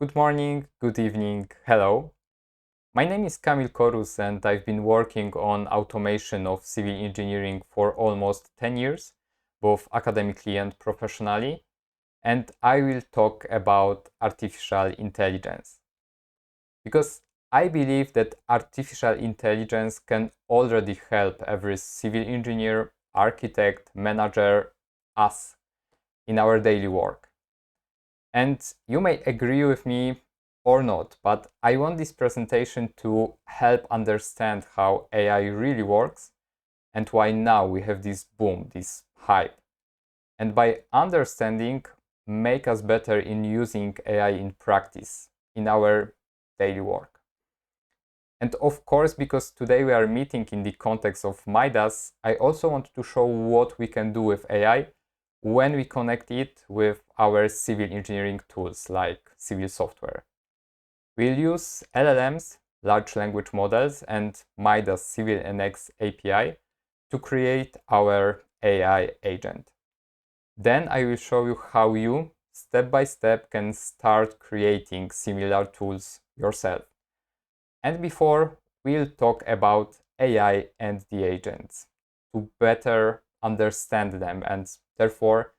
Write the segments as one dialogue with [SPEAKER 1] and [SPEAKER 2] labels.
[SPEAKER 1] Good morning, good evening, hello. My name is Kamil Kurus and I've been working on automation of civil engineering for almost 10 years, both academically and professionally, and I will talk about artificial intelligence. Because I believe that artificial intelligence can already help every civil engineer, architect, manager, us in our daily work. And you may agree with me or not, but I want this presentation to help understand how AI really works and why now we have this boom, this hype. And by understanding, make us better in using AI in practice, in our daily work. And of course, because today we are meeting in the context of MIDAS, I also want to show what we can do with AI when we connect it with our civil engineering tools like civil software. We'll use LLMs, large language models, and MIDAS CIVIL NX API to create our AI agent. Then I will show you how you, step by step, can start creating similar tools yourself. And before, we'll talk about AI and the agents to better understand them and therefore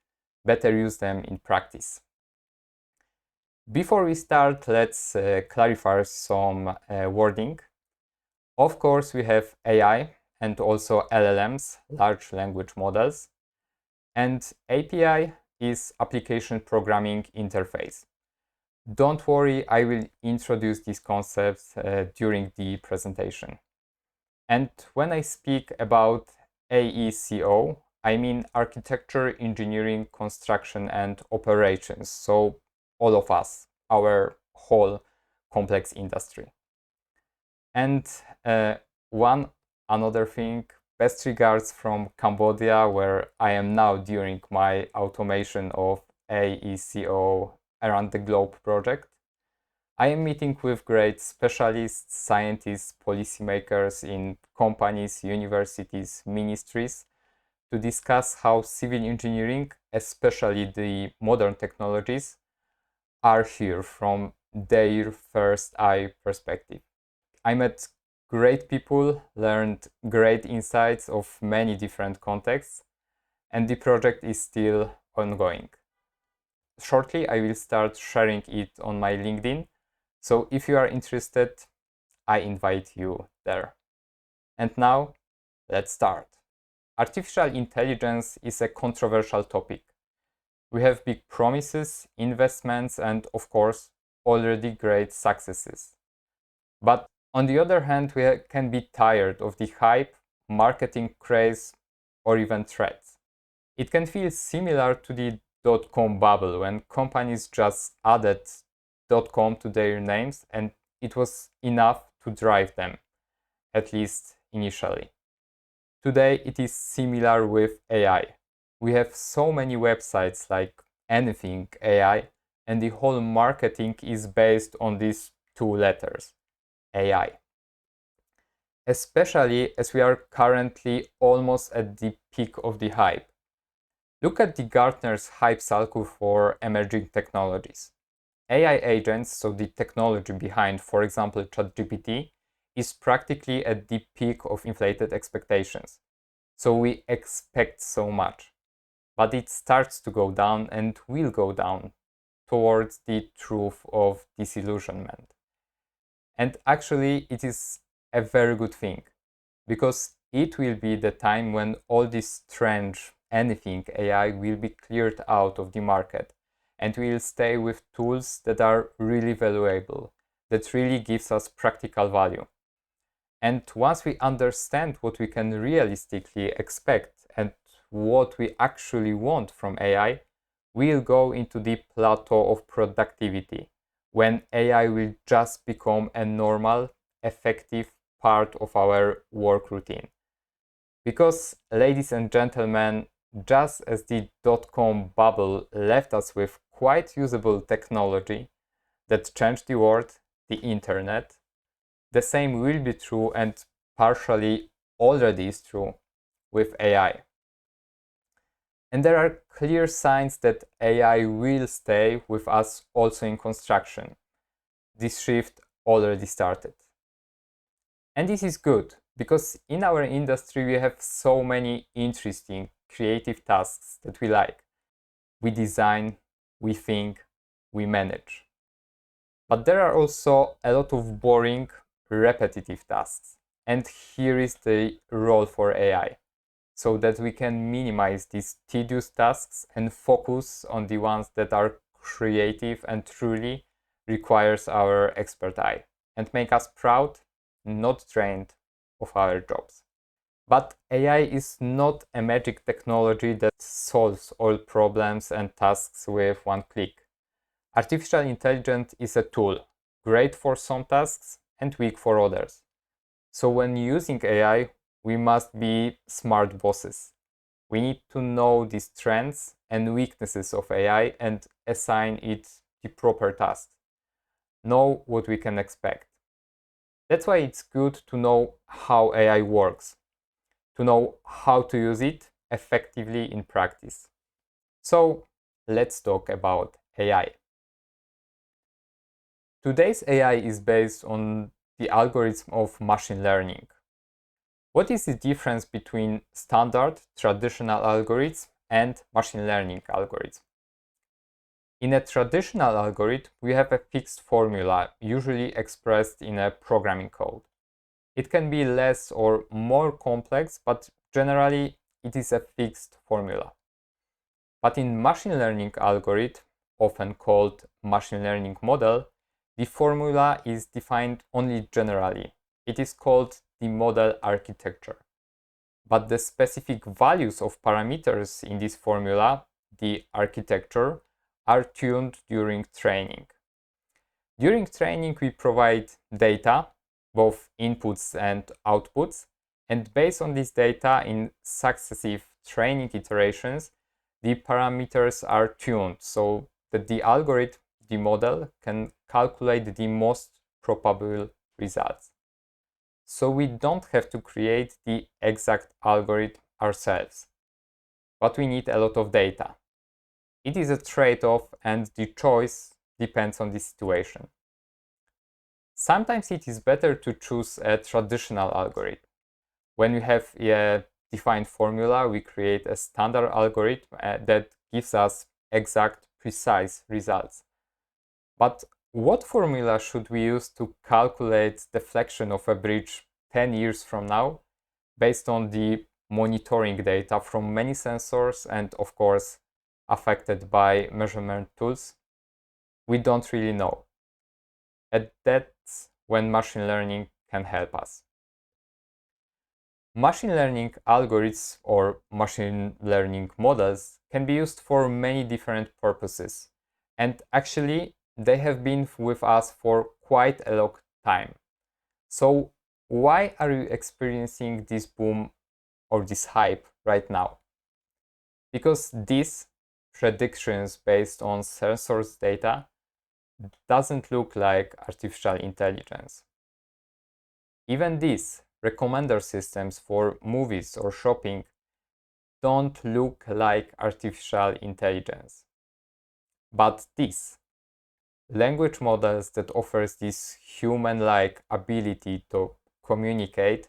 [SPEAKER 1] better use them in practice. Before we start, let's clarify some wording. Of course, we have AI and also LLMs, large language models, and API is application programming interface. Don't worry, I will introduce these concepts during the presentation. And when I speak about AECO, I mean architecture, engineering, construction, and operations. So all of us, our whole complex industry. And one another thing, best regards from Cambodia, where I am now during my automation of AECO around the globe project. I am meeting with great specialists, scientists, policymakers in companies, universities, ministries to discuss how civil engineering, especially the modern technologies, are here from their first eye perspective. I met great people, learned great insights of many different contexts, and the project is still ongoing. Shortly, I will start sharing it on my LinkedIn. So if you are interested, I invite you there. And now, let's start. Artificial intelligence is a controversial topic. We have big promises, investments, and of course, already great successes. But on the other hand, we can be tired of the hype, marketing craze, or even threats. It can feel similar to the dot-com bubble when companies just added .com to their names and it was enough to drive them, at least initially. Today it is similar with AI. We have so many websites like anything AI, and the whole marketing is based on these two letters, AI. Especially as we are currently almost at the peak of the hype. Look at the Gartner's hype cycle for emerging technologies. AI agents, so the technology behind, for example, ChatGPT, is practically at the peak of inflated expectations. So we expect so much. But it starts to go down and will go down towards the truth of disillusionment. And actually, it is a very good thing, because it will be the time when all this strange anything AI will be cleared out of the market, and we'll stay with tools that are really valuable, that really gives us practical value. And once we understand what we can realistically expect and what we actually want from AI, we'll go into the plateau of productivity, when AI will just become a normal, effective part of our work routine. Because, ladies and gentlemen, just as the dot-com bubble left us with quite usable technology that changed the world, the internet, the same will be true and partially already is true with AI. And there are clear signs that AI will stay with us also in construction. this shift already started. And this is good, because in our industry we have so many interesting, creative tasks that we like. We design, we think, we manage. But there are also a lot of boring, repetitive tasks. And here is the role for AI, so that we can minimize these tedious tasks and focus on the ones that are creative and truly requires our expert eye, and make us proud, not drained of our jobs. But AI is not a magic technology that solves all problems and tasks with one click. Artificial intelligence is a tool, great for some tasks and weak for others. So when using AI, we must be smart bosses. We need to know these trends and weaknesses of AI and assign it the proper tasks. Know what we can expect. That's why it's good to know how AI works, to know how to use it effectively in practice. So let's talk about AI. Today's AI is based on the algorithm of machine learning. What is the difference between standard, traditional algorithms and machine learning algorithms? In a traditional algorithm, we have a fixed formula, usually expressed in a programming code. It can be less or more complex, but generally it is a fixed formula. But in machine learning algorithm, often called machine learning model, the formula is defined only generally. It is called the model architecture. But the specific values of parameters in this formula, the architecture, are tuned during training. During training, we provide data, both inputs and outputs, and based on this data in successive training iterations, the parameters are tuned so that the algorithm, the model, can calculate the most probable results. So we don't have to create the exact algorithm ourselves, but we need a lot of data. It is a trade-off, and the choice depends on the situation. Sometimes it is better to choose a traditional algorithm. When we have a defined formula, we create a standard algorithm that gives us exact, precise results. But what formula should we use to calculate deflection of a bridge 10 years from now, based on the monitoring data from many sensors and, of course, affected by measurement tools? We don't really know. And that's when machine learning can help us. Machine learning algorithms or machine learning models can be used for many different purposes. And actually, they have been with us for quite a long time. So why are you experiencing this boom or this hype right now? Because these predictions based on sensors data doesn't look like artificial intelligence. Even these recommender systems for movies or shopping don't look like artificial intelligence. But these language models that offers this human-like ability to communicate,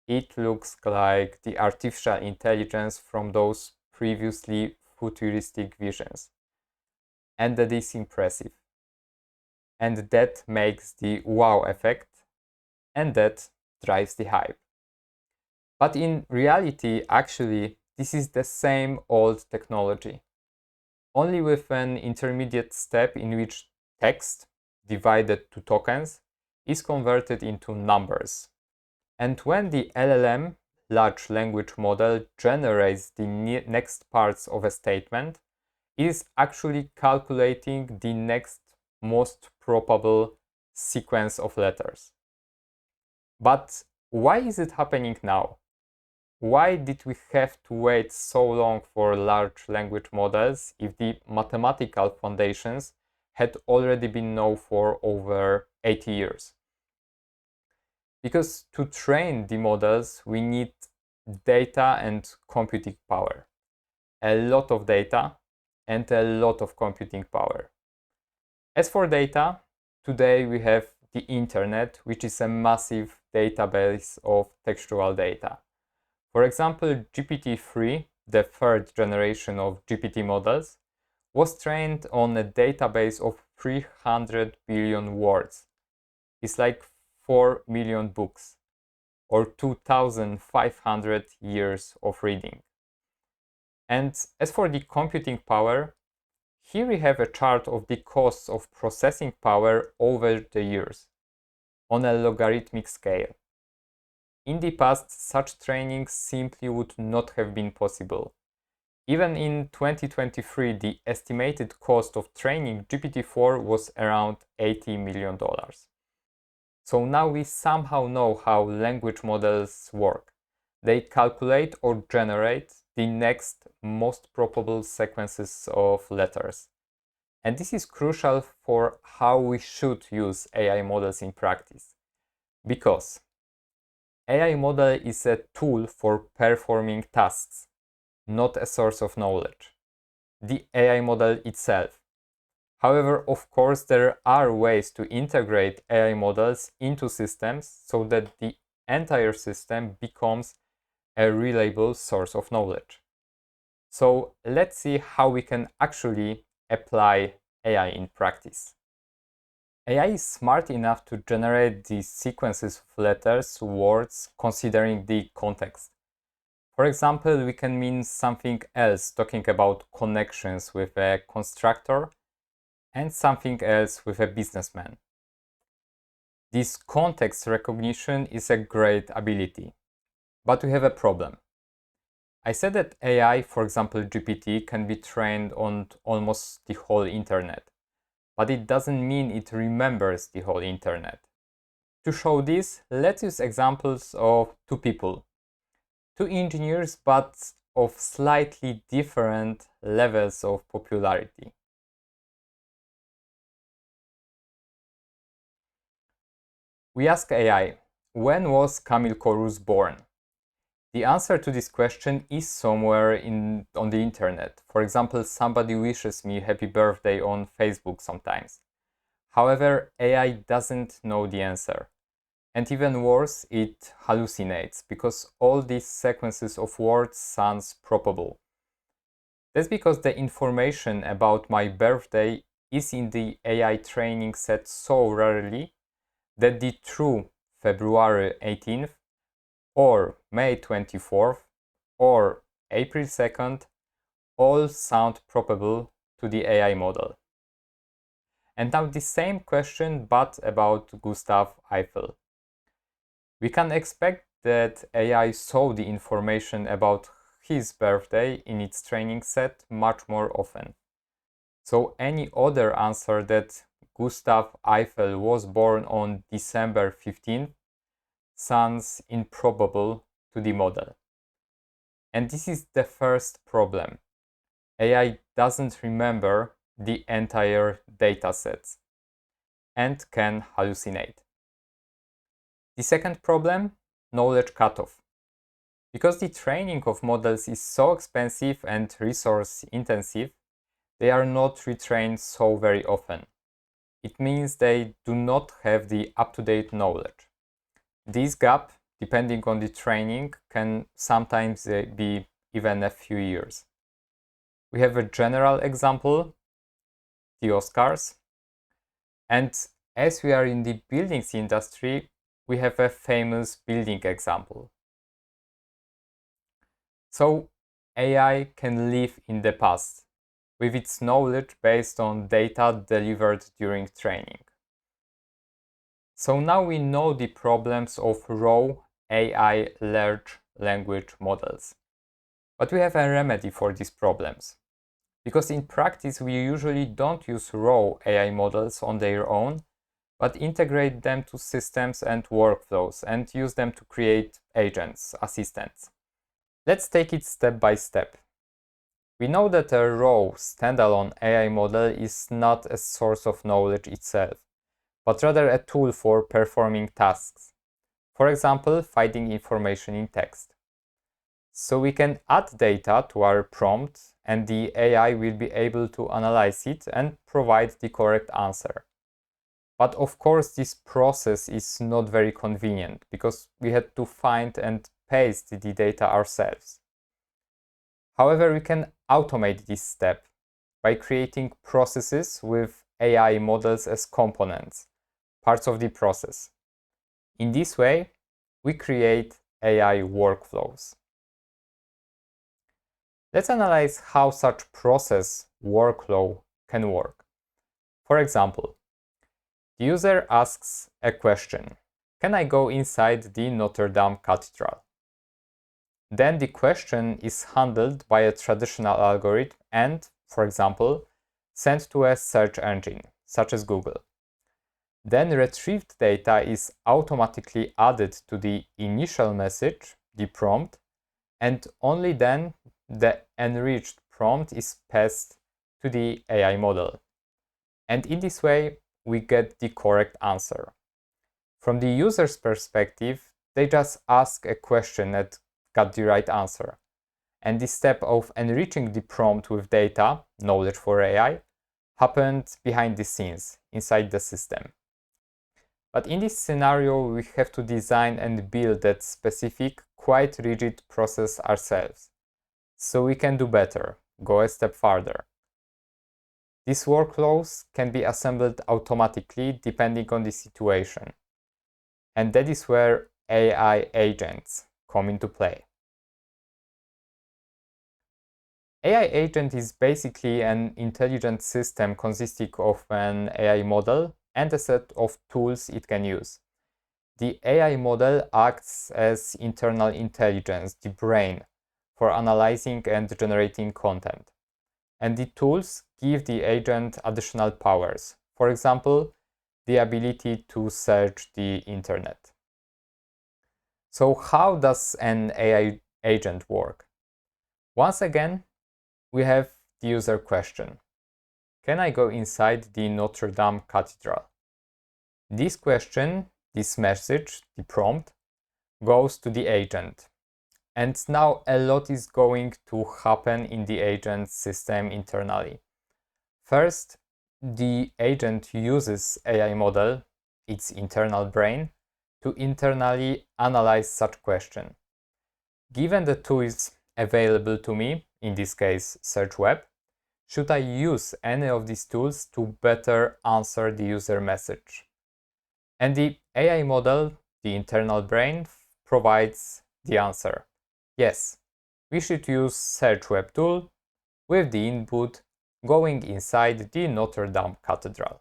[SPEAKER 1] it looks like the artificial intelligence from those previously futuristic visions. And that is impressive. And that makes the wow effect, and that drives the hype. But in reality, actually, this is the same old technology, only with an intermediate step in which text, divided to tokens, is converted into numbers. And when the LLM, large language model, generates the next parts of a statement, it is actually calculating the next most probable sequence of letters. But why is it happening now? Why did we have to wait so long for large language models if the mathematical foundations had already been known for over 80 years? Because to train the models, we need data and computing power. A lot of data and a lot of computing power. As for data, today we have the internet, which is a massive database of textual data. For example, GPT-3, the third generation of GPT models, was trained on a database of 300 billion words. It's like 4 million books, or 2,500 years of reading. And as for the computing power, here we have a chart of the costs of processing power over the years on a logarithmic scale. In the past, such training simply would not have been possible. Even in 2023, the estimated cost of training GPT-4 was around $80 million. So now we somehow know how language models work. They calculate or generate the next most probable sequences of letters. And this is crucial for how we should use AI models in practice. Because AI model is a tool for performing tasks, not a source of knowledge. The AI model itself. However, of course, there are ways to integrate AI models into systems so that the entire system becomes a reliable source of knowledge. So let's see how we can actually apply AI in practice. AI is smart enough to generate these sequences of letters, words, considering the context. For example, we can mean something else talking about connections with a constructor and something else with a businessman. This context recognition is a great ability, but we have a problem. I said that AI, for example GPT, can be trained on almost the whole internet, but it doesn't mean it remembers the whole internet. To show this, let's use examples of two people, two engineers, but of slightly different levels of popularity. We ask AI, when was Kamil Kurus born? The answer to this question is somewhere on the internet. For example, somebody wishes me happy birthday on Facebook sometimes. However, AI doesn't know the answer. And even worse, it hallucinates because all these sequences of words sounds probable. That's because the information about my birthday is in the AI training set so rarely that the true February 18th or May 24th or April 2nd all sound probable to the AI model. And now the same question but about Gustav Eiffel. We can expect that AI saw the information about his birthday in its training set much more often. So any other answer that Gustav Eiffel was born on December 15th sounds improbable to the model. And this is the first problem. AI doesn't remember the entire datasets and can hallucinate. The second problem, knowledge cutoff. Because the training of models is so expensive and resource intensive, they are not retrained so very often. It means they do not have the up-to-date knowledge. This gap, depending on the training, can sometimes be even a few years. We have a general example, the Oscars. And as we are in the buildings industry, we have a famous building example. So AI can live in the past with its knowledge based on data delivered during training. So now we know the problems of raw AI large language models. But we have a remedy for these problems. Because in practice, we usually don't use raw AI models on their own, but integrate them to systems and workflows and use them to create agents, assistants. Let's take it step by step. We know that a raw standalone AI model is not a source of knowledge itself, but rather a tool for performing tasks. For example, finding information in text. So we can add data to our prompt and the AI will be able to analyze it and provide the correct answer. But of course, this process is not very convenient because we had to find and paste the data ourselves. However, we can automate this step by creating processes with AI models as components, parts of the process. In this way, we create AI workflows. Let's analyze how such process workflow can work. For example, the user asks a question: can I go inside the Notre Dame Cathedral? Then the question is handled by a traditional algorithm and, for example, sent to a search engine, such as Google. Then retrieved data is automatically added to the initial message, the prompt, and only then the enriched prompt is passed to the AI model. And in this way, we get the correct answer. From the user's perspective, they just ask a question and got the right answer. And the step of enriching the prompt with data, knowledge for AI, happened behind the scenes, inside the system. But in this scenario, we have to design and build that specific, quite rigid process ourselves. So we can do better, go a step further. These workflows can be assembled automatically depending on the situation. And that is where AI agents come into play. AI agent is basically an intelligent system consisting of an AI model and a set of tools it can use. The AI model acts as internal intelligence, the brain, for analyzing and generating content. And the tools give the agent additional powers. For example, the ability to search the internet. So how does an AI agent work? Once again, we have the user question: can I go inside the Notre Dame Cathedral? This question, this message, the prompt, goes to the agent. And now a lot is going to happen in the agent system internally. First, the agent uses AI model, its internal brain, to internally analyze such question. Given the tool is available to me, in this case search web, should I use any of these tools to better answer the user message? And the AI model, the internal brain, provides the answer. Yes, we should use search web tool with the input going inside the Notre Dame Cathedral.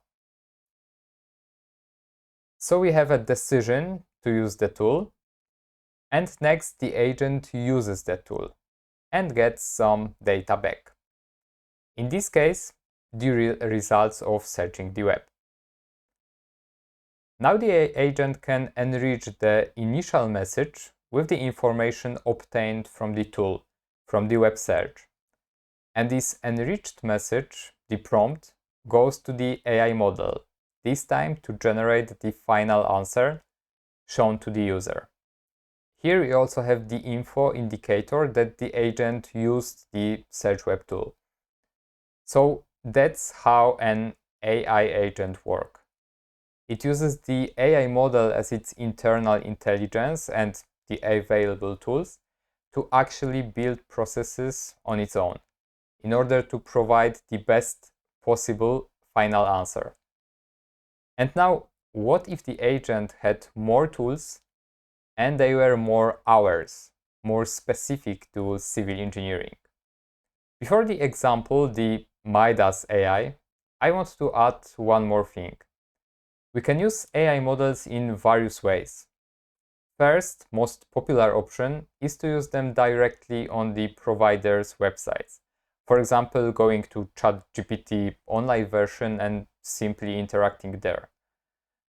[SPEAKER 1] So we have a decision to use the tool, and next the agent uses the tool and gets some data back. In this case, the results of searching the web. Now the agent can enrich the initial message with the information obtained from the tool, from the web search. And this enriched message, the prompt, goes to the AI model, this time to generate the final answer shown to the user. Here we also have the info indicator that the agent used the search web tool. So that's how an AI agent works. It uses the AI model as its internal intelligence and the available tools to actually build processes on its own in order to provide the best possible final answer. And now, what if the agent had more tools and they were more hours, more specific to civil engineering? Before the example, the MidasAI, I want to add one more thing. We can use AI models in various ways. First, most popular option is to use them directly on the provider's websites. For example, going to ChatGPT online version and simply interacting there.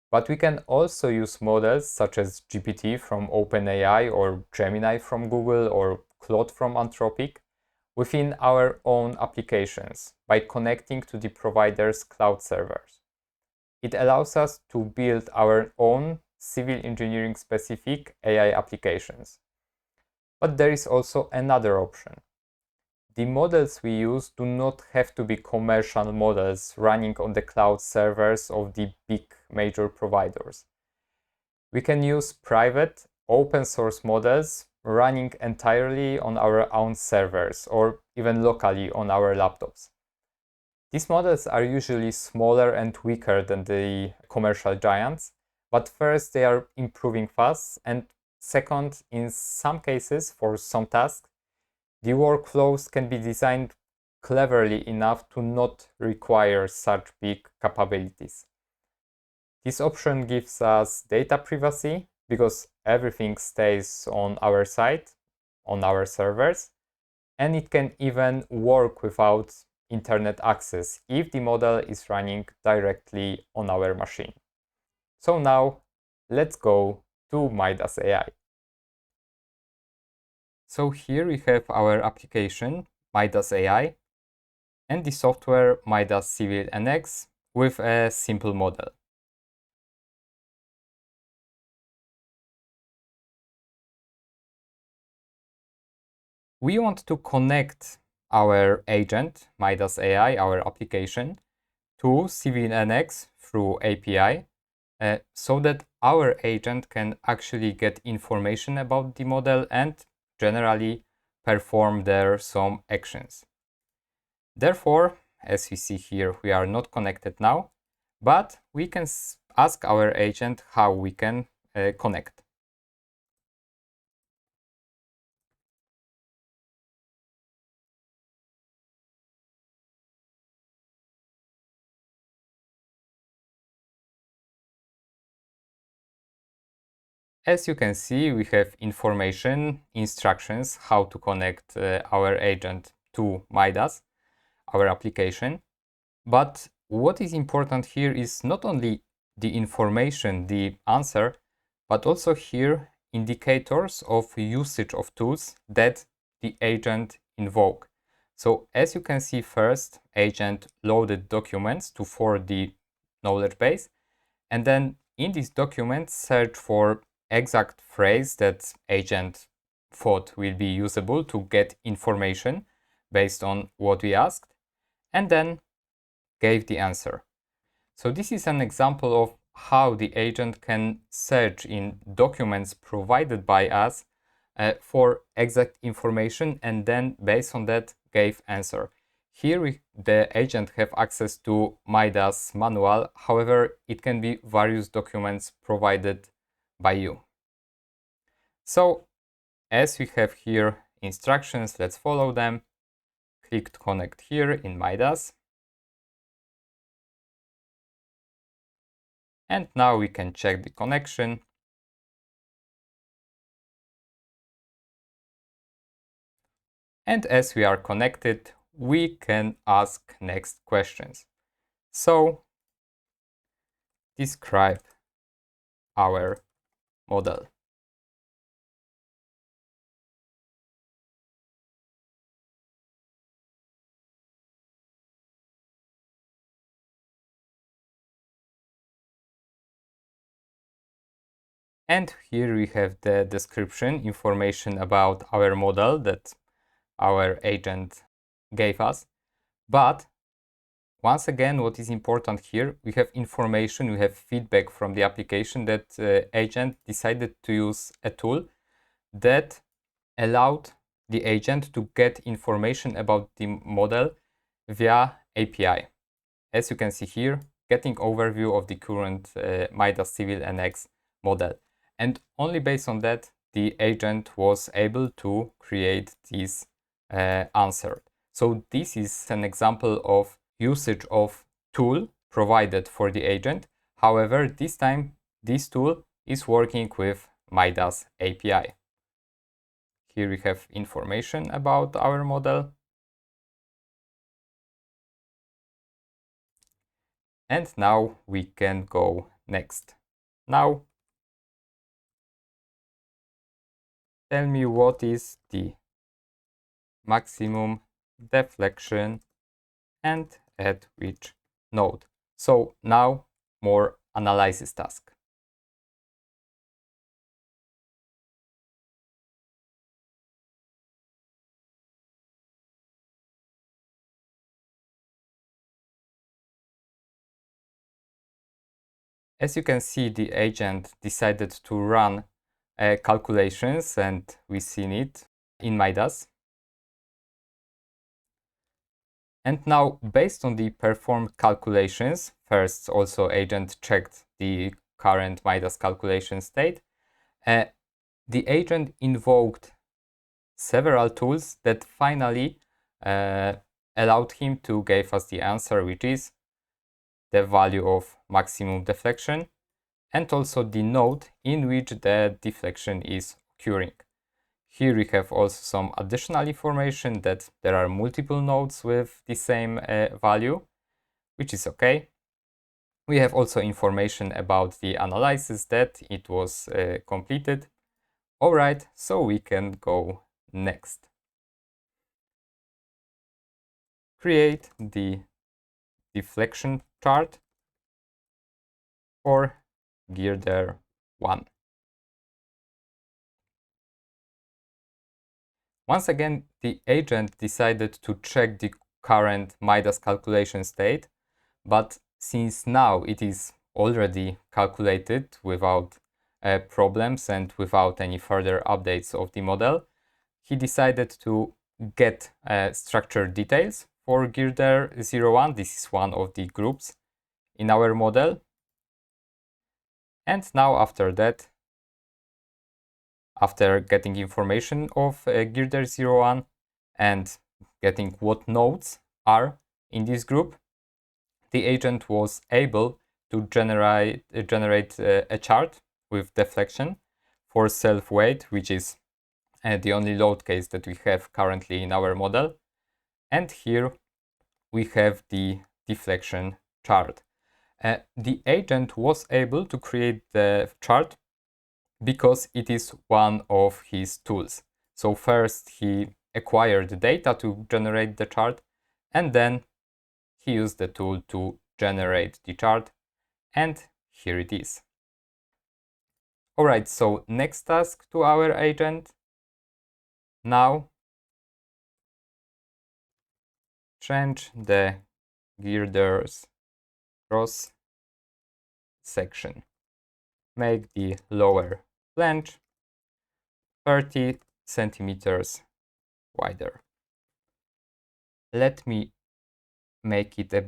[SPEAKER 1] But we can also use models such as GPT from OpenAI or Gemini from Google or Claude from Anthropic within our own applications by connecting to the provider's cloud servers. It allows us to build our own civil engineering specific AI applications. But there is also another option. the models we use do not have to be commercial models running on the cloud servers of the big major providers. We can use private, open source models running entirely on our own servers or even locally on our laptops. These models are usually smaller and weaker than the commercial giants, but first, they are improving fast, and second, in some cases, for some tasks, the workflows can be designed cleverly enough to not require such big capabilities. This option gives us data privacy because everything stays on our side, on our servers, and it can even work without internet access if the model is running directly on our machine. So now, let's go to MidasAI. So here we have our application, MidasAI, and the software MIDAS CIVIL NX with a simple model. We want to connect our agent, MidasAI, our application, to CIVIL NX through API, so that our agent can actually get information about the model and generally perform there some actions. Therefore, as you see here, we are not connected now, but we can ask our agent how we can connect. As you can see, we have information, instructions, how to connect our agent to MIDAS, our application. But what is important here is not only the information, the answer, but also here indicators of usage of tools that the agent invoke. So as you can see, first, agent loaded documents to forward the knowledge base, and then in this document search for exact phrase that agent thought will be usable to get information based on what we asked, and then gave the answer. So this is an example of how the agent can search in documents provided by us for exact information, and then based on that gave answer. Here the agent have access to MIDAS manual, however it can be various documents provided by you. So as we have here instructions, let's follow them. Click connect here in MIDAS. And now we can check the connection. And as we are connected, we can ask next questions. So, describe our model. And here we have the description, information about our model that our agent gave us. But once again, what is important here, we have information, we have feedback from the application that agent decided to use a tool that allowed the agent to get information about the model via API. As you can see here, getting overview of the current MIDAS CIVIL NX model. And only based on that, the agent was able to create this answer. So this is an example of usage of tool provided for the agent. However, this time, this tool is working with MIDAS API. Here we have information about our model. And now we can go next. Now, tell me what is the maximum deflection and at which node. So now more analysis task. As you can see, the agent decided to run calculations, and we've seen it in MIDAS. And now, based on the performed calculations, first also agent checked the current MIDAS calculation state. The agent invoked several tools that finally allowed him to give us the answer, which is the value of maximum deflection and also the node in which the deflection is occurring. Here we have also some additional information that there are multiple nodes with the same value, which is okay. We have also information about the analysis that it was completed. All right, so we can go next. Create the deflection chart for girder 1. Once again, the agent decided to check the current MIDAS calculation state, but since now it is already calculated without problems and without any further updates of the model, he decided to get structure details for girder 01. This is one of the groups in our model. And now after that, after getting information of girder 01 and getting what nodes are in this group, the agent was able to generate a chart with deflection for self-weight, which is the only load case that we have currently in our model. And here we have the deflection chart. The agent was able to create the chart because it is one of his tools. So first he acquired the data to generate the chart, and then he used the tool to generate the chart, and here it is. All right, so next task to our agent. Now change the girder's cross section. Make the lower flange 30 centimeters wider. Let me make it a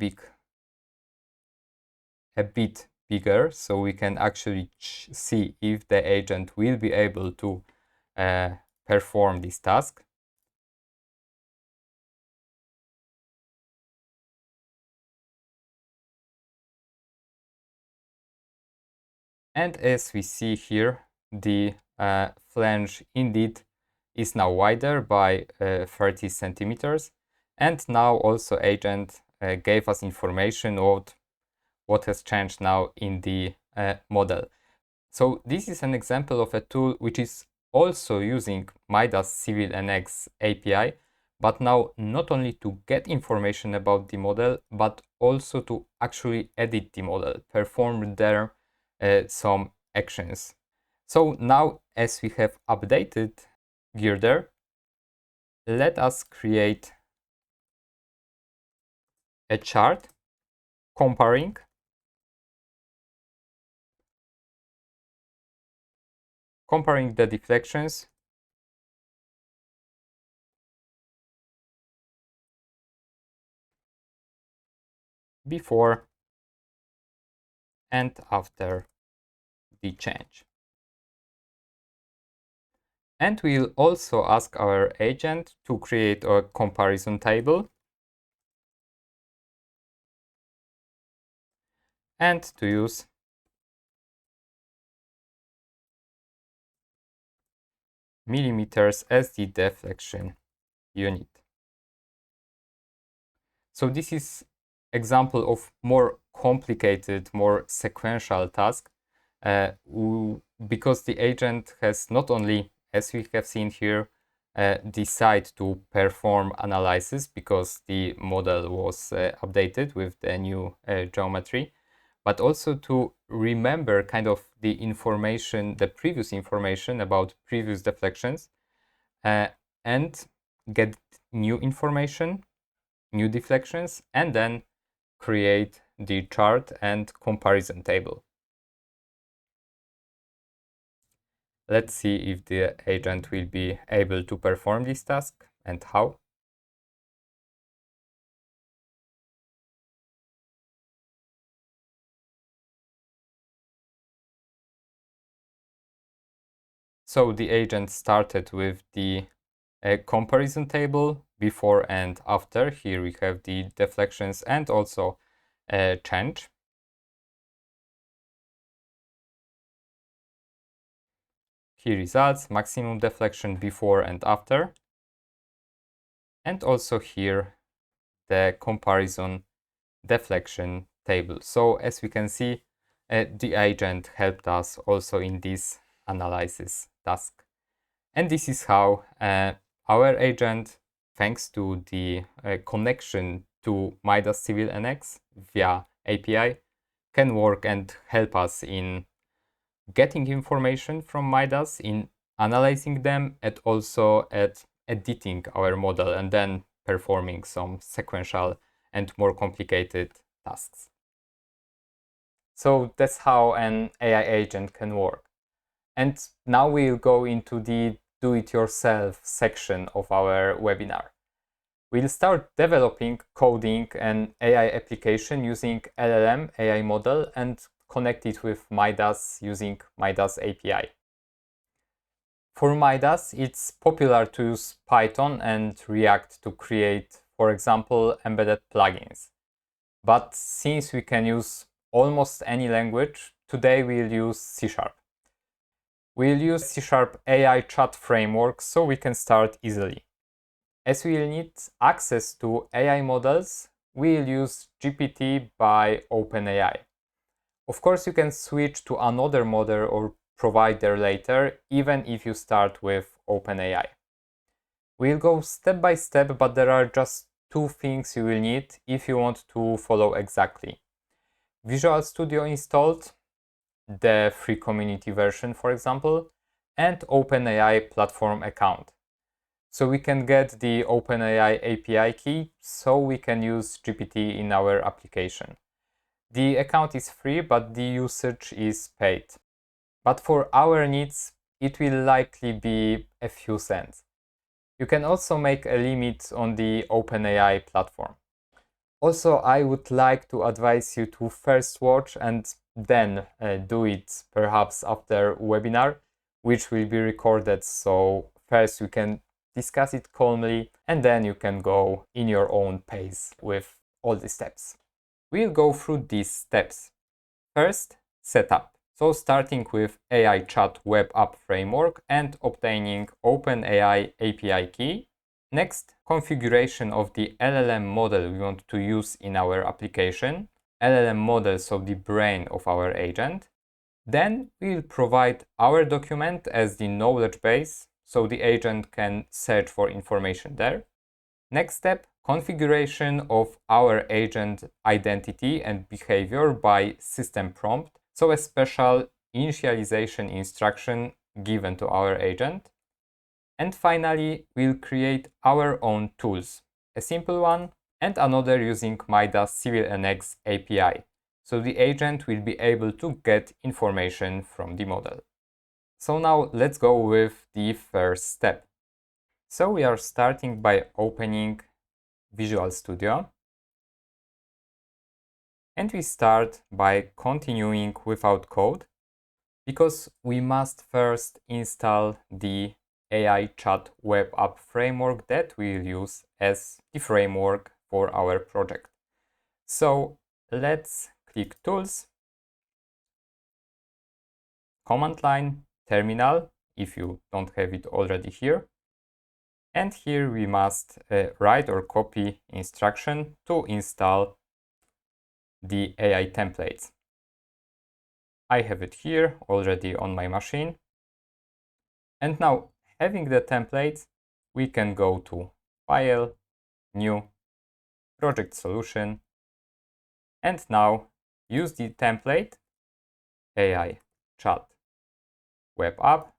[SPEAKER 1] bit bigger so we can actually see if the agent will be able to perform this task. And as we see here, the flange indeed is now wider by 30 centimeters. And now also agent gave us information of what has changed now in the model. So this is an example of a tool which is also using MIDAS Civil NX API, but now not only to get information about the model, but also to actually edit the model, perform there some actions. So now, as we have updated girder, let us create a chart comparing the deflections before and after the change. And we'll also ask our agent to create a comparison table and to use millimeters as the deflection unit. So this is example of more complicated, more sequential task because the agent has not only, as we have seen here, decide to perform analysis because the model was updated with the new geometry, but also to remember kind of the information, the previous information about previous deflections, and get new information, new deflections, and then create the chart and comparison table. let's see if the agent will be able to perform this task and how. So the agent started with the comparison table before and after. Here we have the deflections and also change. Here results, maximum deflection before and after. And also here the comparison deflection table. So as we can see, the agent helped us also in this analysis task. And this is how our agent, thanks to the connection to MIDAS Civil NX via API, can work and help us in getting information from MIDAS, in analyzing them, and also at editing our model and then performing some sequential and more complicated tasks. So that's how an AI agent can work. And now we'll go into the do-it-yourself section of our webinar. We'll start developing, coding an AI application using LLM AI model and connect it with MIDAS using MIDAS API. For MIDAS, it's popular to use Python and React to create, for example, embedded plugins. But since we can use almost any language, today we'll use C#. We'll use C# AI chat framework so we can start easily. As we'll need access to AI models, we'll use GPT by OpenAI. Of course, you can switch to another model or provider later, even if you start with OpenAI. We'll go step by step, but there are just two things you will need if you want to follow exactly. Visual Studio installed, the free community version, for example, and OpenAI platform account. So we can get the OpenAI API key so we can use GPT in our application. The account is free, but the usage is paid. But for our needs, it will likely be a few cents. You can also make a limit on the OpenAI platform. Also, I would like to advise you to first watch and then do it perhaps after webinar, which will be recorded. So first you can discuss it calmly and then you can go in your own pace with all the steps. We'll go through these steps. First, setup. So starting with AI chat web app framework and obtaining OpenAI API key. Next, configuration of the LLM model we want to use in our application. LLM models of the brain of our agent. Then we'll provide our document as the knowledge base, so the agent can search for information there. Next step, configuration of our agent identity and behavior by system prompt, so a special initialization instruction given to our agent. And finally, we'll create our own tools, a simple one and another using MIDAS Civil NX API. So the agent will be able to get information from the model. So now let's go with the first step. So we are starting by opening Visual Studio. And we start by continuing without code, because we must first install the AI chat web app framework that we'll use as the framework for our project. So let's click Tools, Command Line, Terminal, if you don't have it already here. And here we must write or copy instruction to install the AI templates. I have it here already on my machine. And now, having the templates, we can go to File, New, Project Solution, and now use the template AI Chat Web App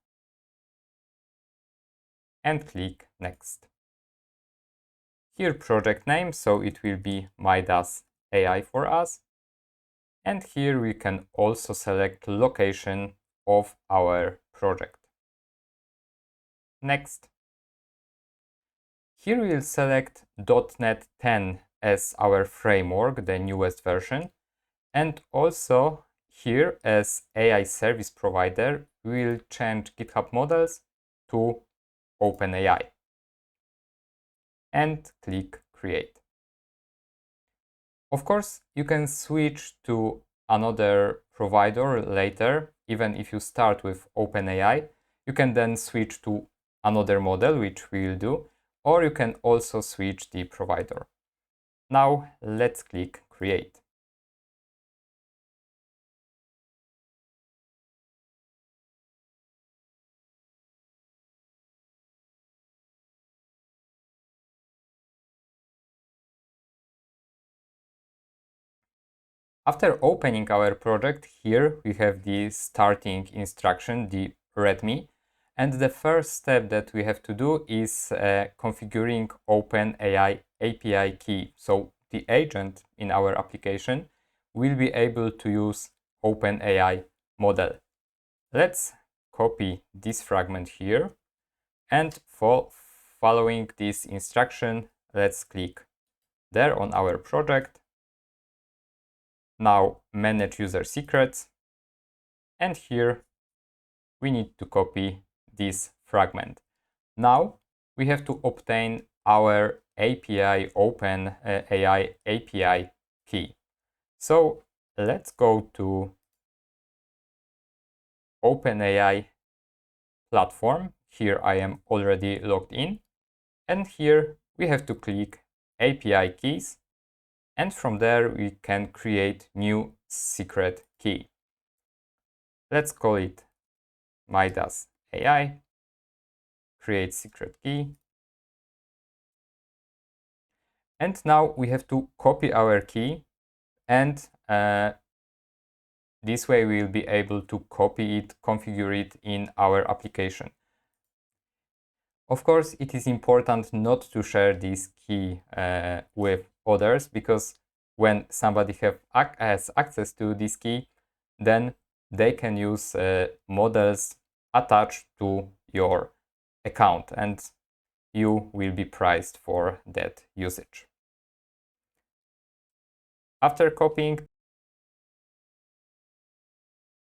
[SPEAKER 1] and click Next. Here project name, so it will be MidasAI for us. And here we can also select location of our project. Next. Here we'll select .NET 10 as our framework, the newest version. And also here as AI service provider, we'll change GitHub models to OpenAI. And click Create. Of course, you can switch to another provider later, even if you start with OpenAI. You can then switch to another model, which we will do, or you can also switch the provider. Now let's click Create. After opening our project, here we have the starting instruction, the README. And the first step that we have to do is configuring OpenAI API key. So the agent in our application will be able to use OpenAI model. Let's copy this fragment here. And following this instruction, let's click there on our project. Now manage user secrets, and here we need to copy this fragment. Now we have to obtain our API OpenAI API key. So let's go to OpenAI platform. Here I am already logged in, and here we have to click API keys. And from there, we can create new secret key. Let's call it MidasAI, create secret key. And now we have to copy our key, and this way we'll be able to copy it, configure it in our application. Of course, it is important not to share this key with others, because when somebody has access to this key, then they can use models attached to your account, and you will be priced for that usage. After copying,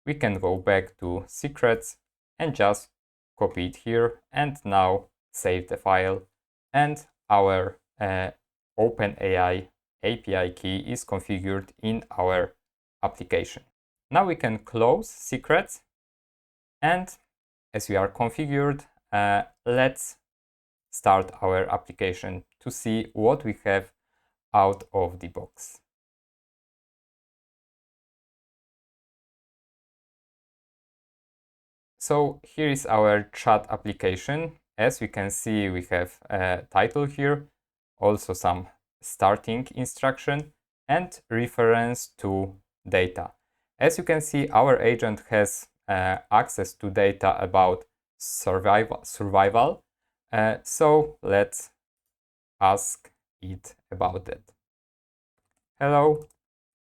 [SPEAKER 1] we can go back to secrets and just copy it here, and now save the file, and our OpenAI API key is configured in our application. Now we can close secrets, and as we are configured, let's start our application to see what we have out of the box. So here is our chat application. As we can see, we have a title here, also some starting instruction, and reference to data. As you can see, our agent has access to data about survival. So let's ask it about that. Hello,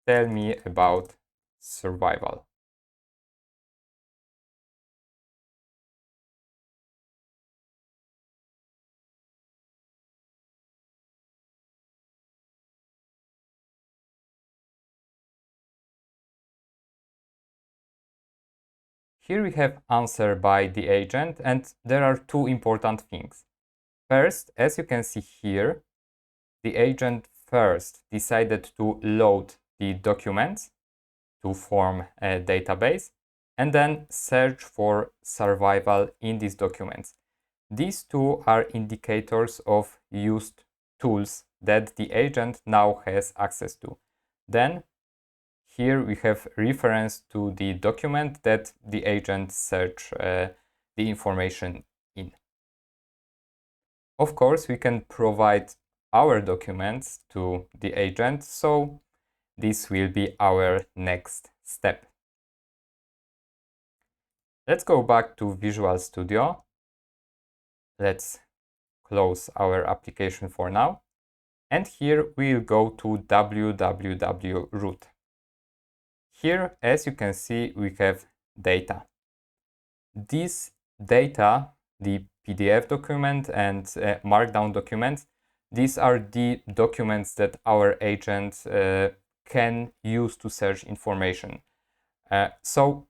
[SPEAKER 1] tell me about survival. Here we have answer by the agent, and there are two important things. First, as you can see here, the agent first decided to load the documents to form a database, and then search for survival in these documents. These two are indicators of used tools that the agent now has access to. Then here we have reference to the document that the agent search the information in. Of course, we can provide our documents to the agent, so this will be our next step. Let's go back to Visual Studio. Let's close our application for now. And here we'll go to www root. Here, as you can see, we have data. This data the PDF document and Markdown documents. These are the documents that our agent can use to search information. So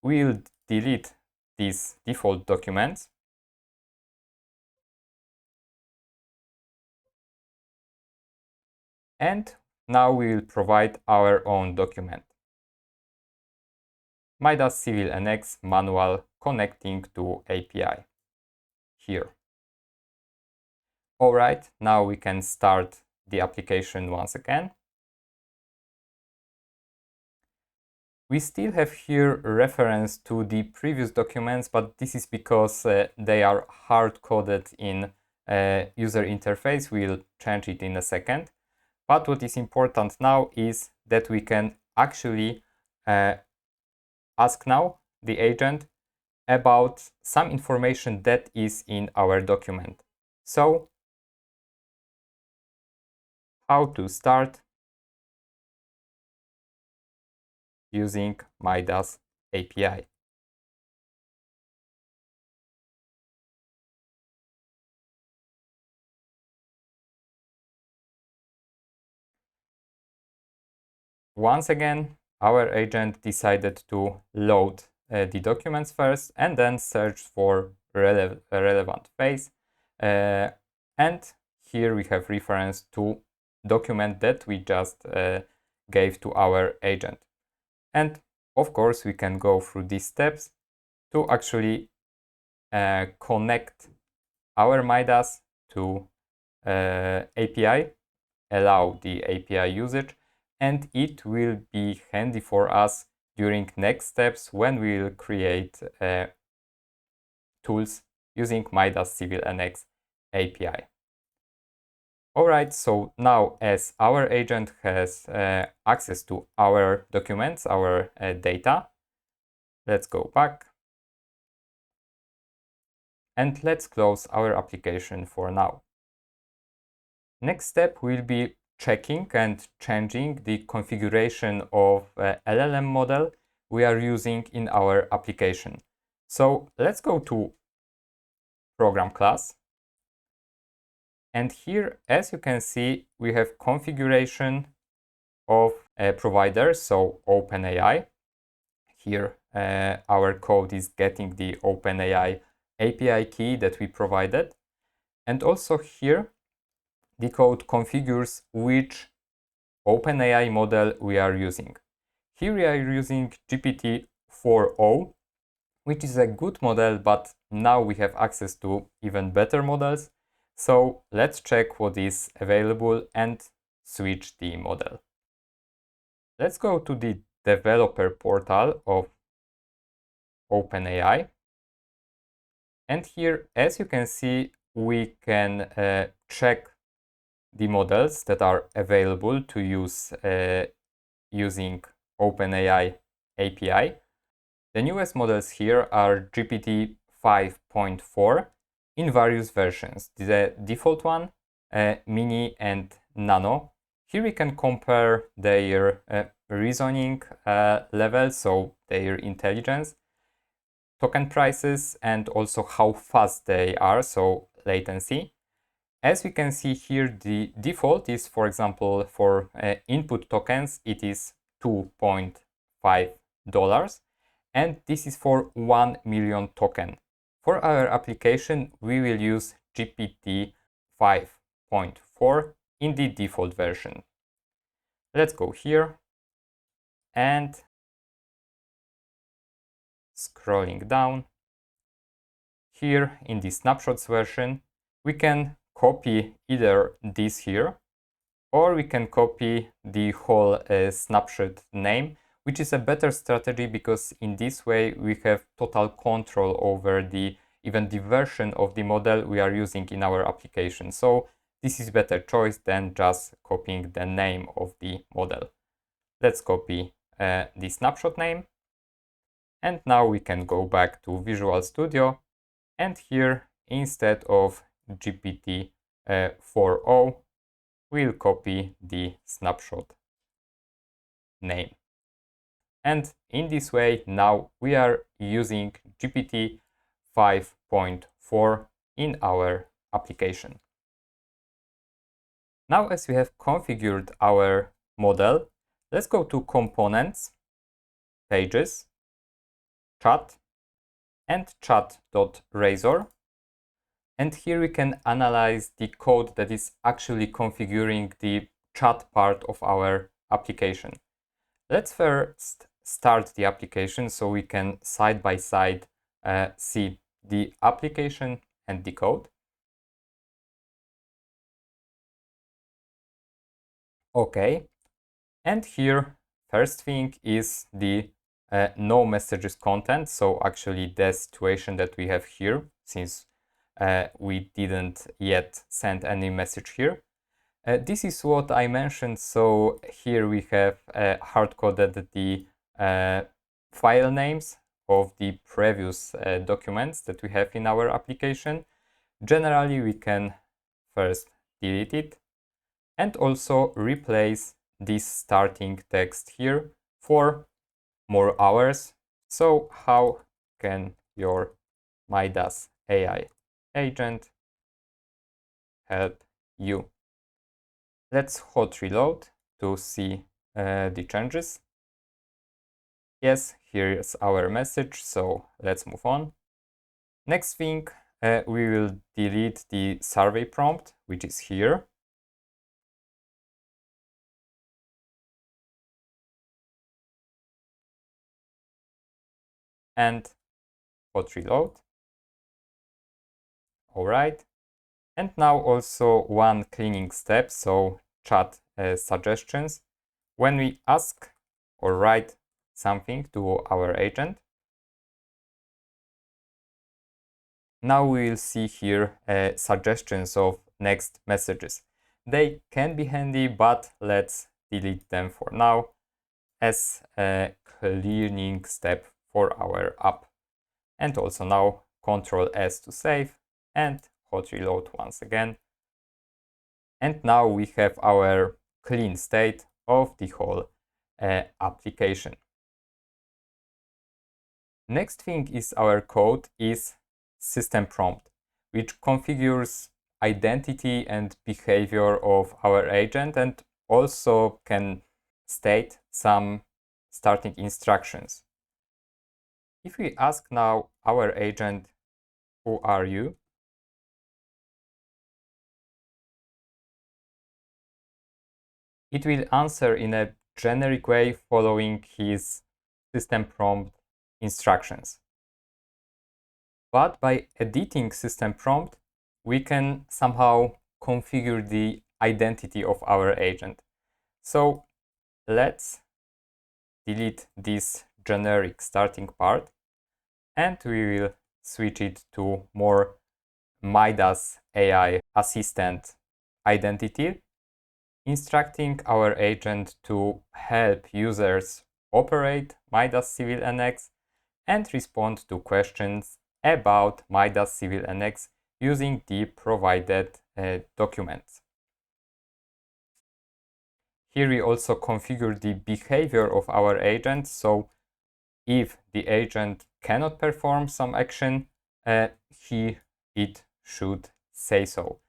[SPEAKER 1] we'll delete these default documents. And now we will provide our own document. MIDAS Civil NX manual connecting to API. Here. Alright, now we can start the application once again. We still have here reference to the previous documents, but this is because they are hard-coded in user interface. We'll change it in a second. But what is important now is that we can actually ask now the agent about some information that is in our document. So, how to start using MIDAS API. Once again, our agent decided to load the documents first and then search for relevant phase. And here we have reference to document that we just gave to our agent. And of course, we can go through these steps to actually connect our MIDAS to API, allow the API usage, and it will be handy for us during next steps when we will create tools using MIDAS Civil NX API. Alright, so now as our agent has access to our documents, our data, let's go back. And let's close our application for now. Next step will be checking and changing the configuration of LLM model we are using in our application. So let's go to program class. And here, as you can see, we have configuration of a provider, so OpenAI. Here, our code is getting the OpenAI API key that we provided. And also here, the code configures which OpenAI model we are using. Here we are using GPT-4o, which is a good model, but now we have access to even better models. So let's check what is available and switch the model. Let's go to the developer portal of OpenAI. And here, as you can see, we can check the models that are available to use using OpenAI API. The newest models here are GPT 5.4 in various versions. The default one, Mini and Nano. Here we can compare their reasoning level, so their intelligence, token prices, and also how fast they are, so latency. As we can see here, the default is, for example, for input tokens, it is $2.5, and this is for 1 million token. For our application, we will use GPT 5.4 in the default version. Let's go here and scrolling down. Here in the snapshots version, we can copy either this here, or we can copy the whole snapshot name, which is a better strategy because in this way we have total control over even the version of the model we are using in our application. So this is better choice than just copying the name of the model. Let's copy the snapshot name. And now we can go back to Visual Studio, and here instead of GPT 4o, we'll copy the snapshot name. And in this way, now we are using GPT 5.4 in our application. Now, as we have configured our model, let's go to Components, Pages, Chat, and chat.razor. And here we can analyze the code that is actually configuring the chat part of our application. Let's first start the application so we can side by side see the application and the code. Okay, and here first thing is the no messages content. So actually the situation that we have here, since we didn't yet send any message here. This is what I mentioned. So here we have hard-coded the file names of the previous documents that we have in our application. Generally, we can first delete it and also replace this starting text here for more hours. So how can your MidasAI agent help you? Let's hot reload to see the changes. Yes, here is our message, so let's move on. Next thing, we will delete the survey prompt, which is here. And hot reload. All right. And now also one cleaning step, so chat suggestions. When we ask or write something to our agent, now we will see here suggestions of next messages. They can be handy, but let's delete them for now as a cleaning step for our app. And also now Ctrl S to save and hot reload once again. And now we have our clean state of the whole application. Next thing is our code is system prompt, which configures identity and behavior of our agent and also can state some starting instructions. If we ask now our agent, who are you? It will answer in a generic way following his system prompt instructions. But by editing system prompt, we can somehow configure the identity of our agent. So let's delete this generic starting part and we will switch it to more MidasAI assistant identity, instructing our agent to help users operate MIDAS Civil NX and respond to questions about MIDAS Civil NX using the provided documents. Here we also configure the behavior of our agent. So if the agent cannot perform some action, it should say so.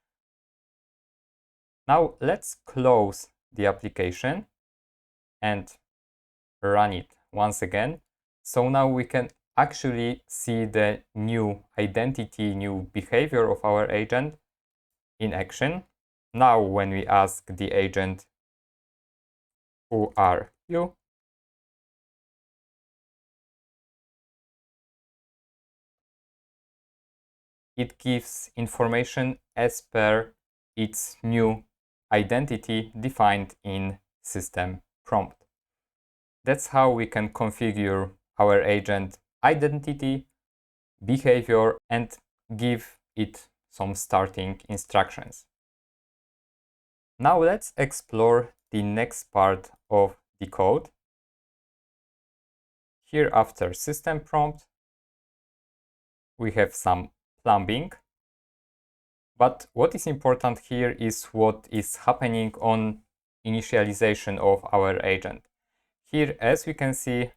[SPEAKER 1] Now let's close the application and run it once again. So now we can actually see the new identity, new behavior of our agent in action. Now when we ask the agent, who are you? It gives information as per its new identity defined in system prompt. That's how we can configure our agent identity, behavior, and give it some starting instructions. Now let's explore the next part of the code. Here after system prompt, we have some plumbing. But what is important here is what is happening on initialization of our agent. Here, as we can see,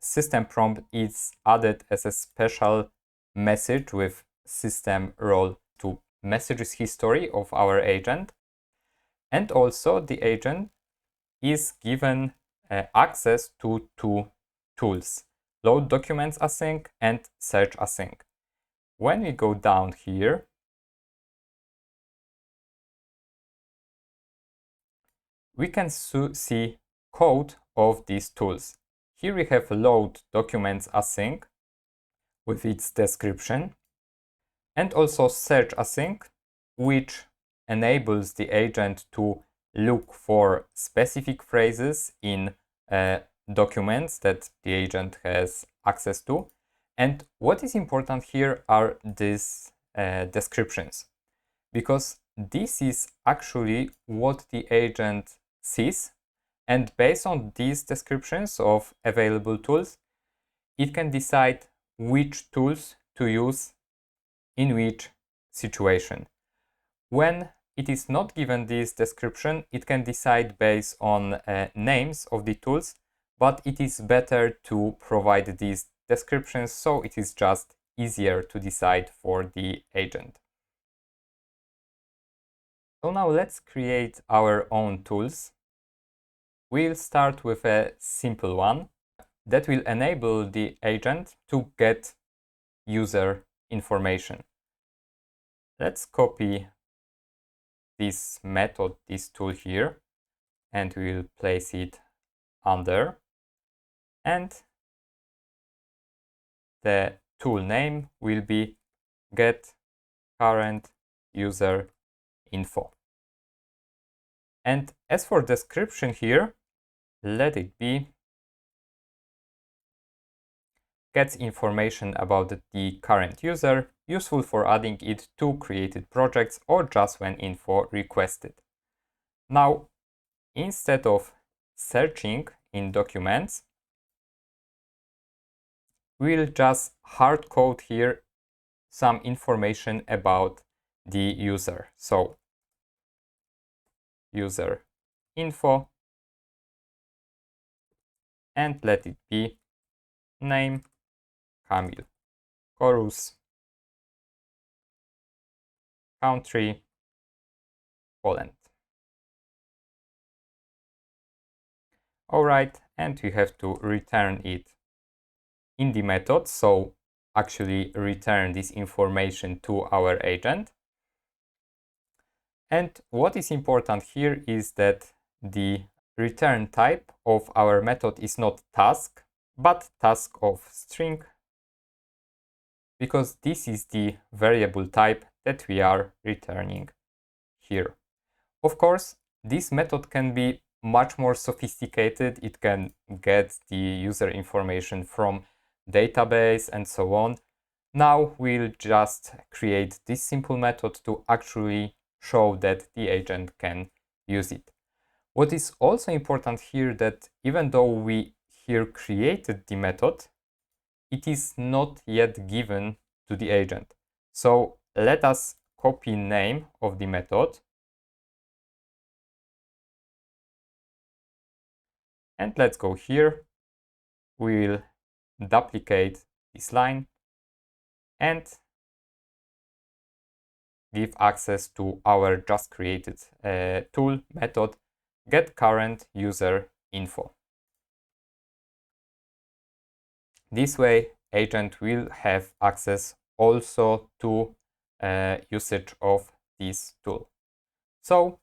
[SPEAKER 1] system prompt is added as a special message with system role to messages history of our agent. And also the agent is given access to two tools, load documents async and search async. When we go down here, we can see code of these tools. Here we have load documents async with its description, and also search async, which enables the agent to look for specific phrases in documents that the agent has access to. And what is important here are these descriptions, because this is actually what the agent sees, and based on these descriptions of available tools, it can decide which tools to use in which situation. When it is not given this description, it can decide based on names of the tools, but it is better to provide these descriptions, so it is just easier to decide for the agent. So now let's create our own tools. We'll start with a simple one that will enable the agent to get user information. Let's copy this method, this tool here, and we'll place it under. And the tool name will be get current user info. And as for description here, let it be gets information about the current user, useful for adding it to created projects or just when info requested. Now, instead of searching in documents, we'll just hard code here some information about the user. So, user info, and let it be name Kamil Kurus, country Poland. Alright, and we have to return it in the method, so actually return this information to our agent. And what is important here is that the return type of our method is not task, but task of string, because this is the variable type that we are returning here. Of course, this method can be much more sophisticated. It can get the user information from database and so on. Now we'll just create this simple method to actually show that the agent can use it. What is also important here that even though we here created the method, it is not yet given to the agent. So let us copy name of the method and let's go here. We'll duplicate this line and give access to our just created tool method get current user info. This way, agent will have access also to usage of this tool. So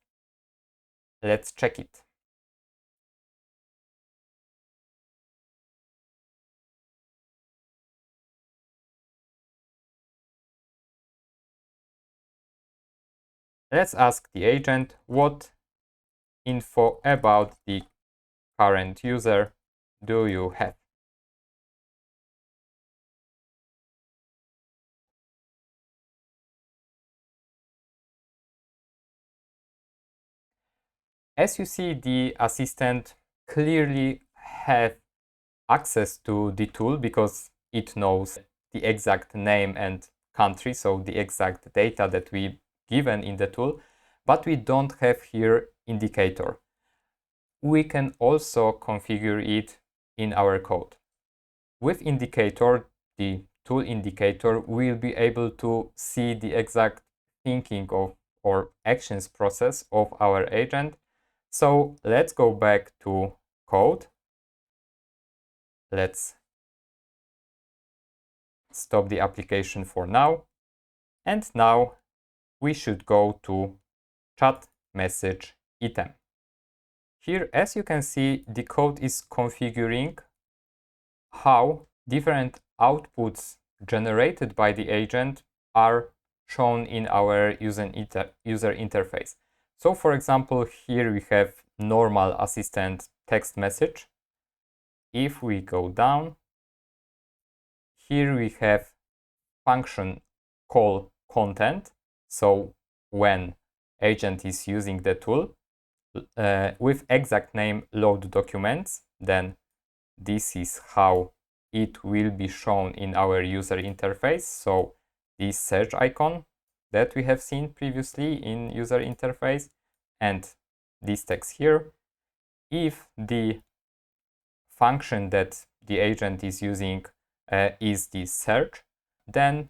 [SPEAKER 1] let's check it. Let's ask the agent what info about the current user do you have? As you see, the assistant clearly have access to the tool because it knows the exact name and country, so the exact data that we given in the tool, but we don't have here indicator. We can also configure it in our code. With indicator, the tool indicator will be able to see the exact thinking of or actions process of our agent. So let's go back to code. Let's stop the application for now. And now we should go to chat message item. Here, as you can see, the code is configuring how different outputs generated by the agent are shown in our user interface. So for example, here we have normal assistant text message. If we go down, here we have function call content. So when agent is using the tool with exact name load documents, then this is how it will be shown in our user interface. So this search icon that we have seen previously in user interface and this text here. If the function that the agent is using is the search, then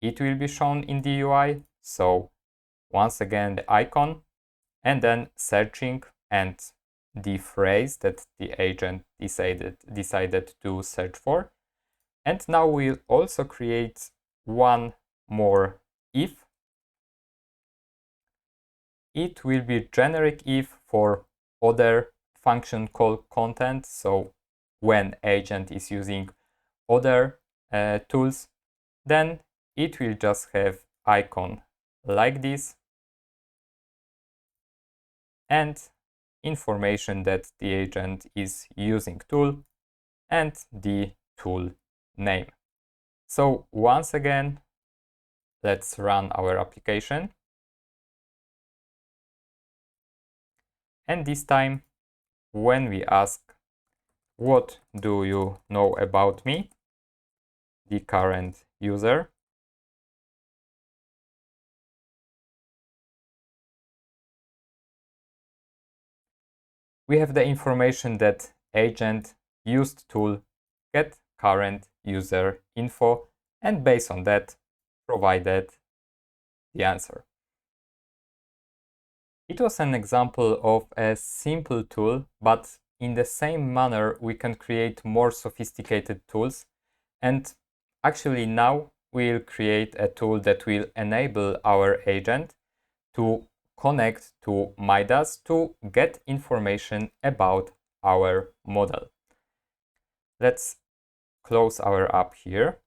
[SPEAKER 1] it will be shown in the UI. So once again, the icon and then searching and the phrase that the agent decided to search for. And now we'll also create one more if. It will be generic if for other function call content. So when agent is using other tools, then it will just have icon like this and information that the agent is using tool and the tool name. So once again, let's run our application. And this time, when we ask, what do you know about me, the current user, we have the information that agent used tool get current user info, and based on that provided the answer. It was an example of a simple tool, but in the same manner we can create more sophisticated tools. And actually now we'll create a tool that will enable our agent to connect to MIDAS to get information about our model. Let's close our app here.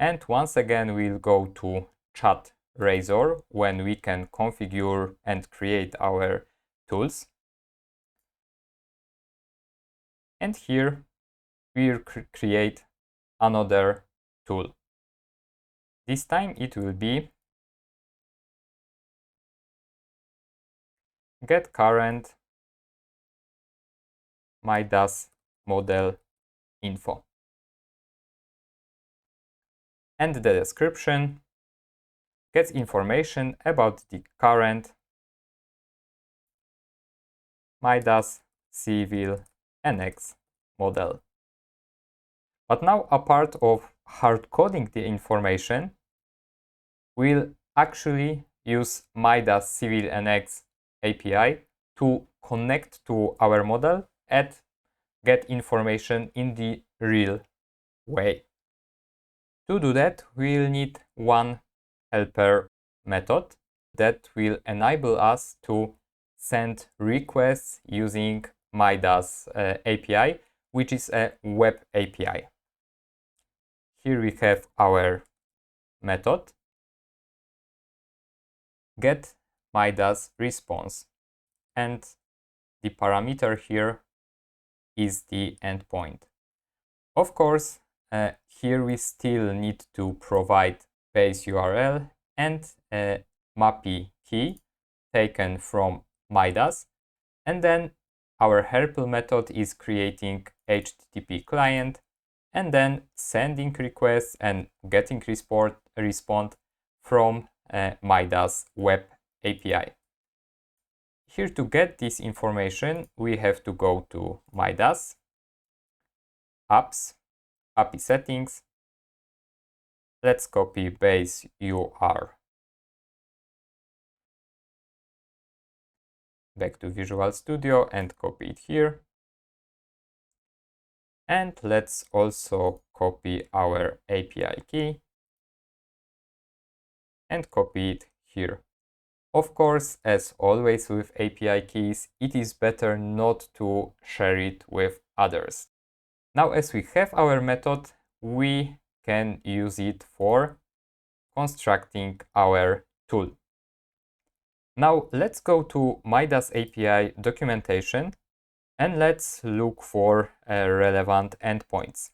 [SPEAKER 1] And once again, we'll go to Chat Razor when we can configure and create our tools. And here we'll create another tool. This time it will be get current MIDAS model info. And the description gets information about the current MIDAS Civil NX model. But now, a part of hard coding the information, we'll actually use MIDAS Civil NX API to connect to our model and get information in the real way. To do that, we'll need one helper method that will enable us to send requests using MIDAS API, which is a web API. Here we have our method get MIDAS response, and the parameter here is the endpoint. Of course, here we still need to provide base URL and a MAPI key taken from MIDAS, and then our helper method is creating HTTP client and then sending requests and getting response from MIDAS web API. Here to get this information, we have to go to MIDAS apps, API settings. Let's copy base UR. Back to Visual Studio and copy it here. And let's also copy our API key and copy it here. Of course, as always with API keys, it is better not to share it with others. Now, as we have our method, we can use it for constructing our tool. Now, let's go to MidasAI documentation and let's look for relevant endpoints.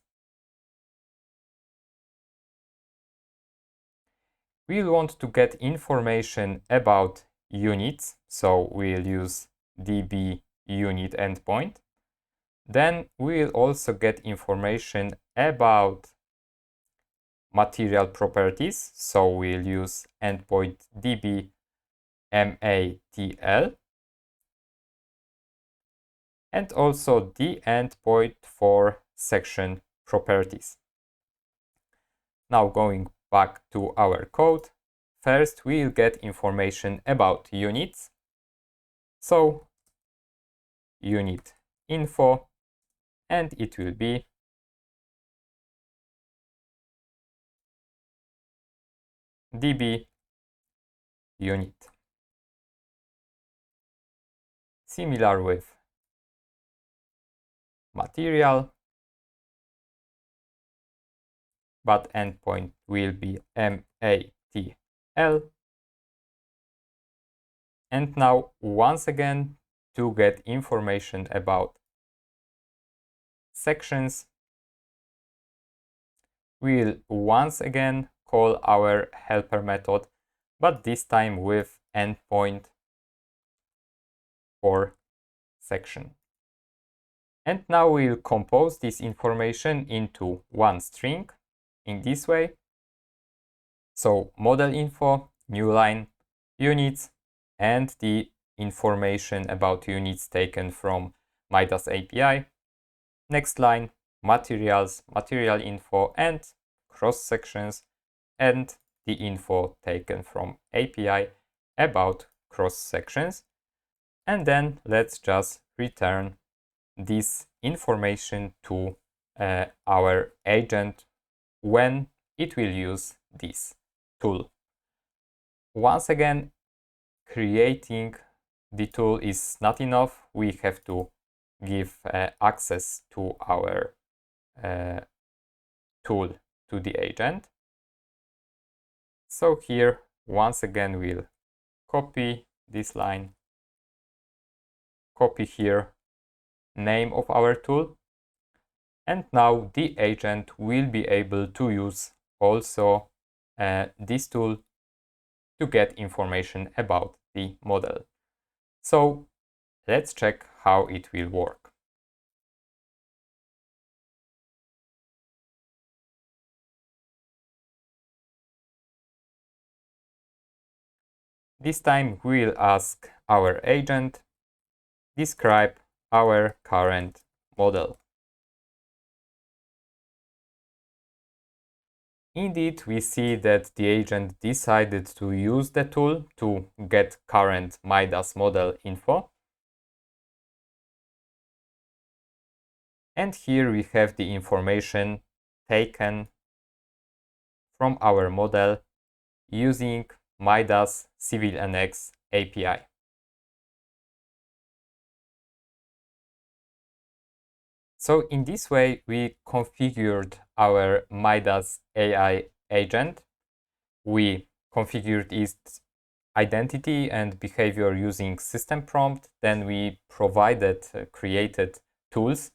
[SPEAKER 1] We'll want to get information about units, so we'll use db unit endpoint. Then we'll also get information about material properties, so we'll use endpoint db matl, and also the endpoint for section properties. Now going back to our code, first we'll get information about units. So unit info, and it will be db unit. Similar with material, but endpoint will be matl. And now, once again, to get information about sections, we'll once again call our helper method, but this time with endpoint for section. And now we'll compose this information into one string in this way. So model info, new line, units, and the information about units taken from MidasAI. Next line, materials, material info, and cross sections, and the info taken from API about cross sections. And then let's just return this information to our agent when it will use this tool. Once again, creating the tool is not enough. We have to give access to our tool to the agent. So here, once again, we'll copy this line, copy here name of our tool, and now the agent will be able to use also this tool to get information about the model. So let's check how it will work. This time we'll ask our agent, describe our current model. Indeed, we see that the agent decided to use the tool to get current MIDAS model info. And here we have the information taken from our model using MIDAS CIVIL NX API. So in this way, we configured our MidasAI agent. We configured its identity and behavior using system prompt. Then we created tools,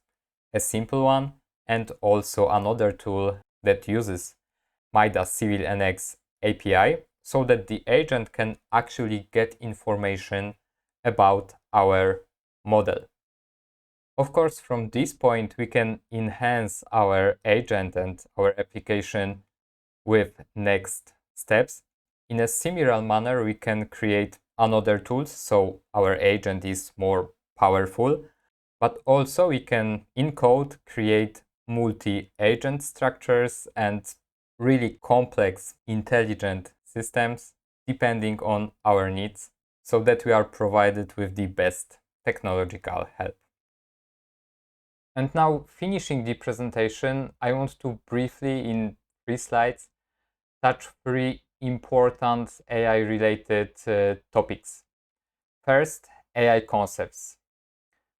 [SPEAKER 1] a simple one, and also another tool that uses MIDAS CIVIL NX API, so that the agent can actually get information about our model. Of course, from this point, we can enhance our agent and our application with next steps. In a similar manner, we can create another tool, so our agent is more powerful, but also we can in code create multi-agent structures and really complex, intelligent systems depending on our needs, so that we are provided with the best technological help. And now, finishing the presentation, I want to briefly, in 3 slides, touch 3 important AI-related topics. First, AI concepts.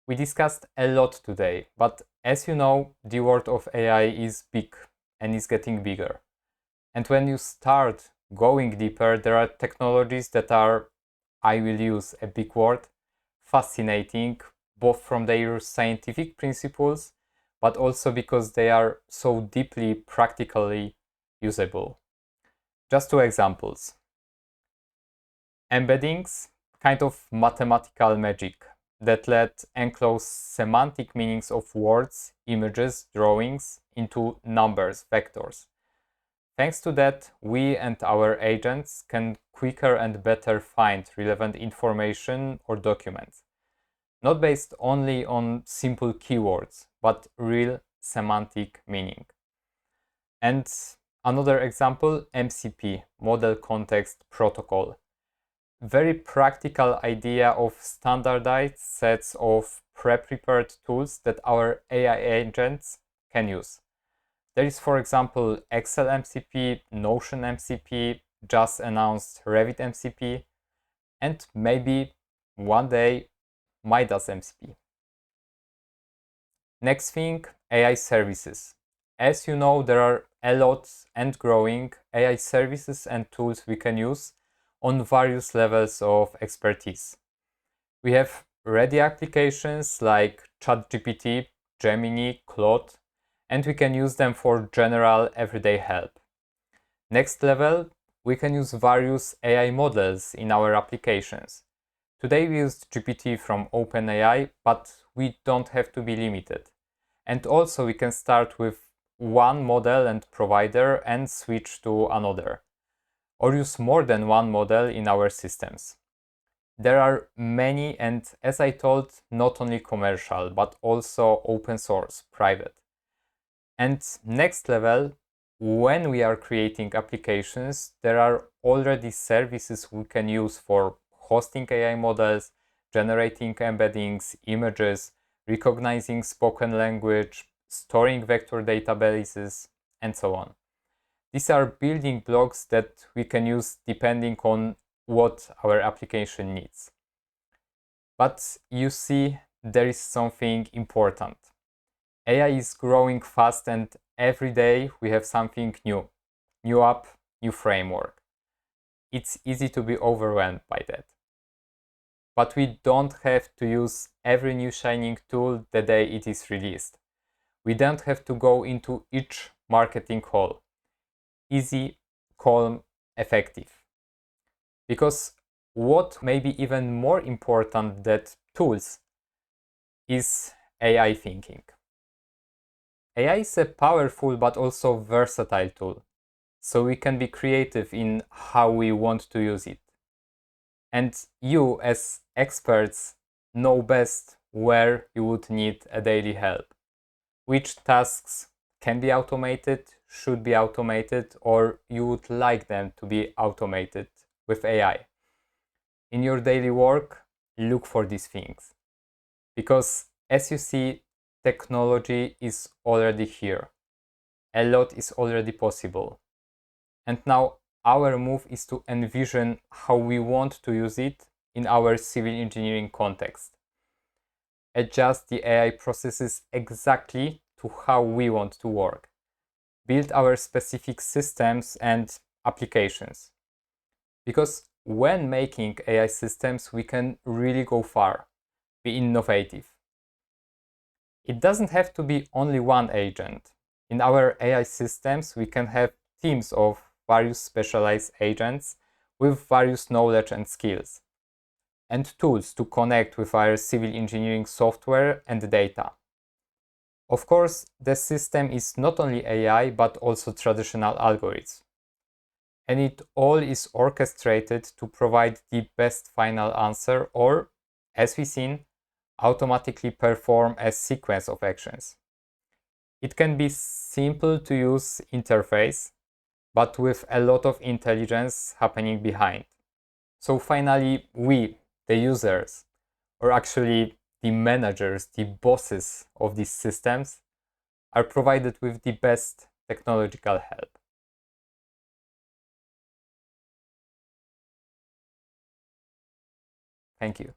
[SPEAKER 1] We discussed a lot today, but as you know, the world of AI is big and is getting bigger. And when you start going deeper, there are technologies that are, I will use a big word, fascinating, both from their scientific principles, but also because they are so deeply practically usable. Just 2 examples. Embeddings, kind of mathematical magic that let enclose semantic meanings of words, images, drawings into numbers, vectors. Thanks to that, we and our agents can quicker and better find relevant information or documents, not based only on simple keywords, but real semantic meaning. And another example, MCP, Model Context Protocol. Very practical idea of standardized sets of pre-prepared tools that our AI agents can use. There is, for example, Excel MCP, Notion MCP, just announced Revit MCP, and maybe one day MIDAS MCP. Next thing, AI services. As you know, there are a lot and growing AI services and tools we can use on various levels of expertise. We have ready applications like ChatGPT, Gemini, Claude, and we can use them for general everyday help. Next level, we can use various AI models in our applications. Today we used GPT from OpenAI, but we don't have to be limited. And also we can start with one model and provider and switch to another, or use more than one model in our systems. There are many, and as I told, not only commercial, but also open source, private. And next level, when we are creating applications, there are already services we can use for hosting AI models, generating embeddings, images, recognizing spoken language, storing vector databases, and so on. These are building blocks that we can use depending on what our application needs. But you see, there is something important. AI is growing fast, and every day we have something new. New app, new framework. It's easy to be overwhelmed by that. But we don't have to use every new shining tool the day it is released. We don't have to go into each marketing hall. Easy, calm, effective. Because what may be even more important than tools is AI thinking. AI is a powerful but also versatile tool, so we can be creative in how we want to use it. And you, as experts, know best where you would need a daily help, which tasks can be automated, should be automated, or you would like them to be automated with AI. In your daily work, look for these things. Because as you see, technology is already here. A lot is already possible. And now our move is to envision how we want to use it in our civil engineering context. Adjust the AI processes exactly to how we want to work. Build our specific systems and applications. Because when making AI systems, we can really go far, be innovative. It doesn't have to be only one agent. In our AI systems, we can have teams of various specialized agents with various knowledge and skills, and tools to connect with our civil engineering software and data. Of course, the system is not only AI, but also traditional algorithms. And it all is orchestrated to provide the best final answer, or, as we've seen, automatically perform a sequence of actions. It can be simple to use interface, but with a lot of intelligence happening behind. So finally, we, the users, or actually the managers, the bosses of these systems, are provided with the best technological help. Thank you.